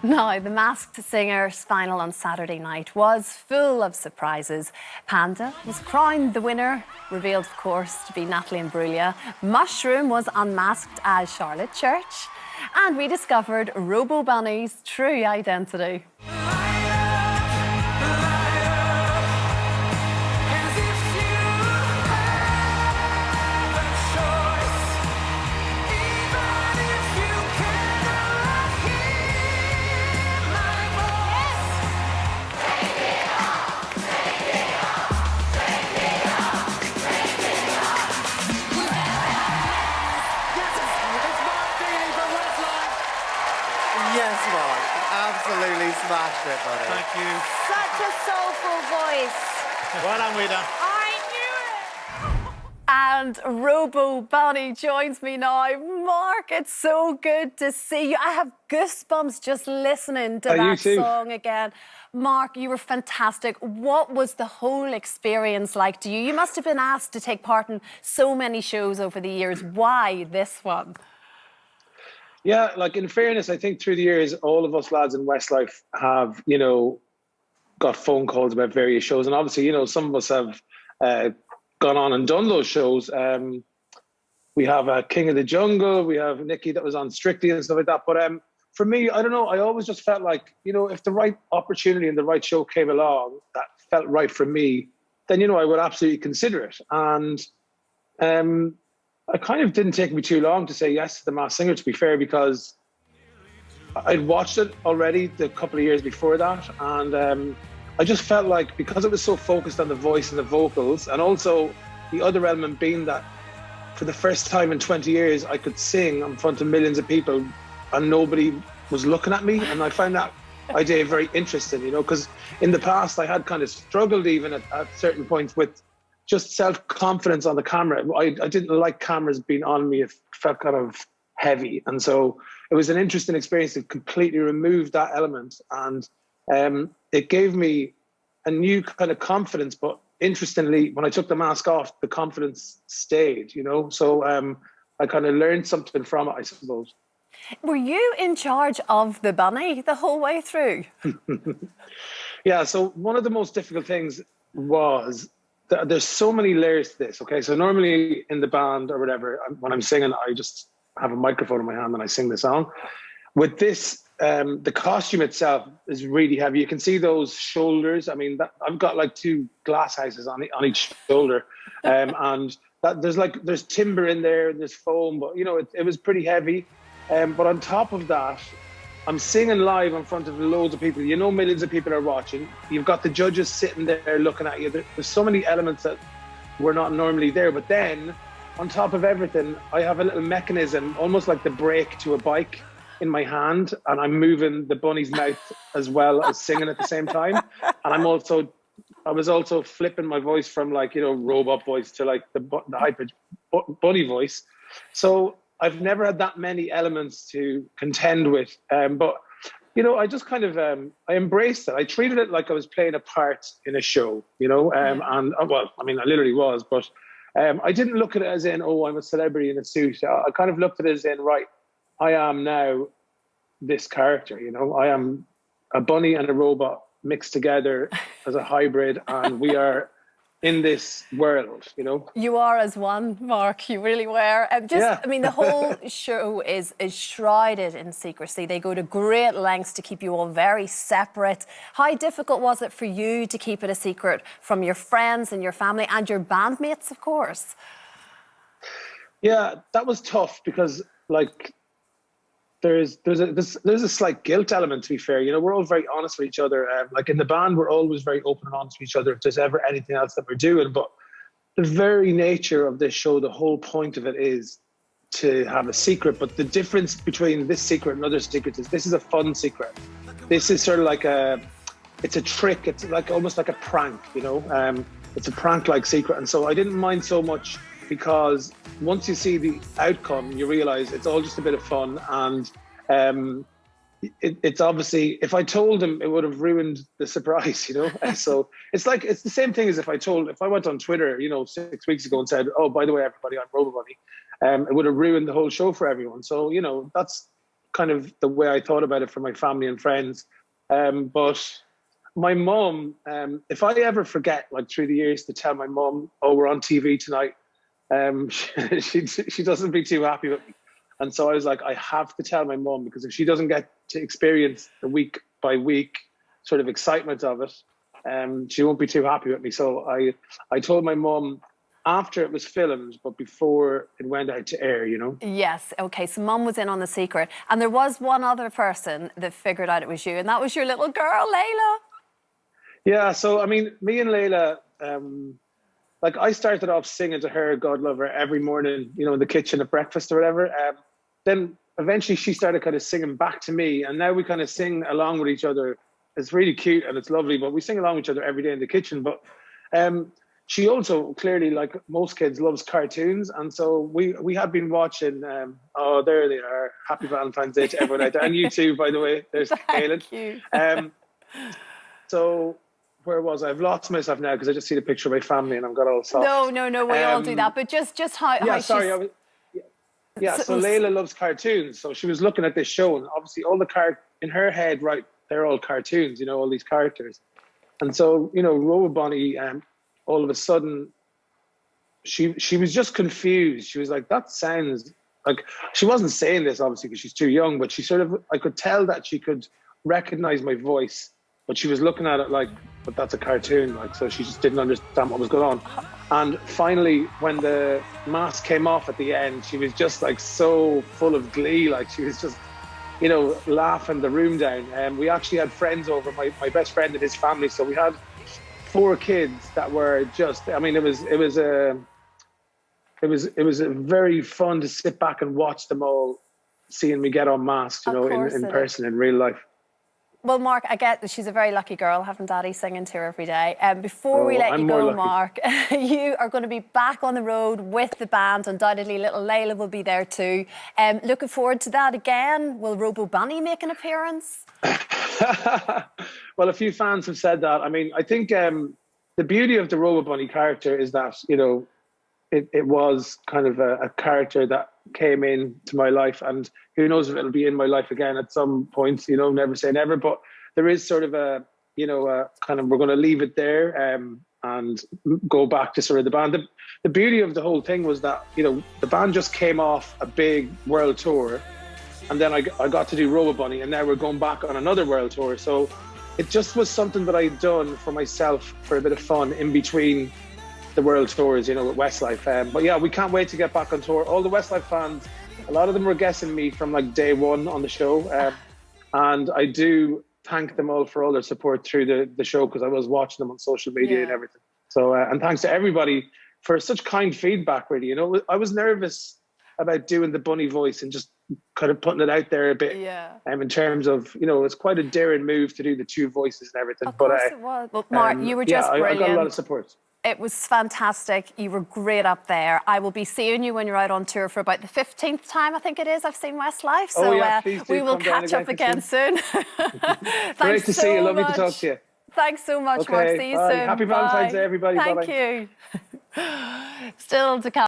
Now, The Masked Singer's final on Saturday night was full of surprises. Panda was crowned the winner, revealed, of course, to be Natalie Imbruglia. Mushroom was unmasked as Charlotte Church. And we discovered Robo Bunny's true identity. Yes, Mark. Absolutely smashed it, buddy. Thank you. Such a soulful voice. Well done, Wheeler. I knew it. And Robo Bunny joins me now. Mark, it's so good to see you. I have goosebumps just listening to that song again. Mark, you were fantastic. What was the whole experience like to you? You must have been asked to take part in so many shows over the years. Why this one? Yeah, like in fairness, I think through the years, all of us lads in Westlife have, got phone calls about various shows. And obviously, some of us have gone on and done those shows. We have King of the Jungle. We have Nikki that was on Strictly and stuff like that. But for me, I don't know. I always just felt like, if the right opportunity and the right show came along that felt right for me, then, I would absolutely consider it. And it kind of didn't take me too long to say yes to The Masked Singer, to be fair, because I'd watched it already the couple of years before that. And I just felt like, because it was so focused on the voice and the vocals, and also the other element being that for the first time in 20 years, I could sing in front of millions of people and nobody was looking at me. And I found that idea very interesting, because in the past I had kind of struggled even at certain points with just self-confidence on the camera. I didn't like cameras being on me. It felt kind of heavy. And so it was an interesting experience to completely remove that element. And it gave me a new kind of confidence. But interestingly, when I took the mask off, the confidence stayed, So I kind of learned something from it, I suppose. Were you in charge of the bunny the whole way through? Yeah, so one of the most difficult things was there's so many layers to this, okay? So normally in the band or whatever, when I'm singing, I just have a microphone in my hand and I sing the song. With this, the costume itself is really heavy. You can see those shoulders. I mean, I've got like 2 glass houses on each shoulder. And there's timber in there and there's foam, but it was pretty heavy. But on top of that, I'm singing live in front of loads of people. Millions of people are watching. You've got the judges sitting there looking at you. There's so many elements that were not normally there. But then, on top of everything, I have a little mechanism, almost like the brake to a bike, in my hand. And I'm moving the bunny's mouth as well as singing at the same time. And I was also flipping my voice from robot voice to the high-pitched bunny voice. So I've never had that many elements to contend with. But, I just kind of, I embraced it. I treated it like I was playing a part in a show, and well, I mean, I literally was, but I didn't look at it as in, oh, I'm a celebrity in a suit. I kind of looked at it as in, right, I am now this character, I am a bunny and a robot mixed together as a hybrid, and we are in this world, You are as one, Mark. You really were. I mean, the whole show is shrouded in secrecy. They go to great lengths to keep you all very separate. How difficult was it for you to keep it a secret from your friends and your family and your bandmates, of course? Yeah, that was tough because, there's a slight guilt element, to be fair. We're all very honest with each other. In the band, we're always very open and honest with each other if there's ever anything else that we're doing. But the very nature of this show, the whole point of it is to have a secret. But the difference between this secret and other secrets is this is a fun secret. This is sort of it's a trick. It's almost like a prank, It's a prank-like secret. And so I didn't mind so much, because once you see the outcome, you realize it's all just a bit of fun. And it's obviously, if I told him, it would have ruined the surprise, So it's the same thing as if I went on Twitter, 6 weeks ago and said, oh, by the way, everybody, I'm Robo Bunny, it would have ruined the whole show for everyone. So, that's kind of the way I thought about it for my family and friends. But my mum, if I ever forget, like through the years, to tell my mum, "Oh, we're on TV tonight," she doesn't be too happy with me. And so I was like, I have to tell my mum, because if she doesn't get to experience the week by week sort of excitement of it, she won't be too happy with me. So I told my mum after it was filmed, but before it went out to air, you know? Yes, okay, so Mum was in on the secret. And there was one other person that figured out it was you, and that was your little girl, Layla. Yeah, so, I mean, me and Layla, like I started off singing to her, God love her, every morning, you know, in the kitchen at breakfast or whatever. Then eventually she started kind of singing back to me, and now we kind of sing along with each other. It's really cute and it's lovely, but we sing along with each other every day in the kitchen. But she also clearly, like most kids, loves cartoons, and so we had been watching. Oh, there they are! Happy Valentine's Day to everyone out there, and you too, by the way. There's Kaylin. Thank you. So where was I? I've lost myself now because I just see the picture of my family and I've got all soft. No, we all do that. But just how Yeah, how sorry. So Layla loves cartoons, so she was looking at this show, and obviously all the in her head, right? They're all cartoons, you know, all these characters, and so you know, Robo Bunny, all of a sudden, she was just confused. She was like, "That sounds like," she wasn't saying this obviously because she's too young, but she sort of, I could tell that she could recognize my voice, but she was looking at it like, "But that's a cartoon," like, so she just didn't understand what was going on. And finally, when the mask came off at the end, she was just like so full of glee, like she was just, you know, laughing the room down. And we actually had friends over, my best friend and his family, so we had 4 kids that were just, I mean, it was very fun to sit back and watch them all seeing me get unmasked, you know, in person, in real life. Well, Mark, I get that she's a very lucky girl having Daddy singing to her every day. Before we let you go, Mark, you are going to be back on the road with the band. Undoubtedly, little Layla will be there too. Looking forward to that again. Will Robo Bunny make an appearance? Well, a few fans have said that. I mean, I think the beauty of the Robo Bunny character is that, you know, it was kind of a character that came into my life, and who knows if it'll be in my life again at some point, you know, never say never. But there is sort of a, you know, kind of, we're going to leave it there and go back to sort of the band. The beauty of the whole thing was that, you know, the band just came off a big world tour, and then I got to do Robo Bunny, and now we're going back on another world tour. So it just was something that I'd done for myself for a bit of fun in between the world tours, you know, with Westlife. But yeah, we can't wait to get back on tour. All the Westlife fans, a lot of them were guessing me from like day one on the show. And I do thank them all for all their support through the show, because I was watching them on social media and everything. So, and thanks to everybody for such kind feedback, really. You know, I was nervous about doing the bunny voice and just kind of putting it out there a bit. In terms of, you know, it's quite a daring move to do the 2 voices and everything. Of course it was. Well, Mark, you were just brilliant. I got a lot of support. It was fantastic. You were great up there. I will be seeing you when you're out on tour for about the 15th time, I think it is, I've seen Westlife. So we will catch up again soon. Great to see you. Lovely to talk to you. Thanks so much, Mark. See you soon. Happy Valentine's Day, everybody. Thank you. Still to come.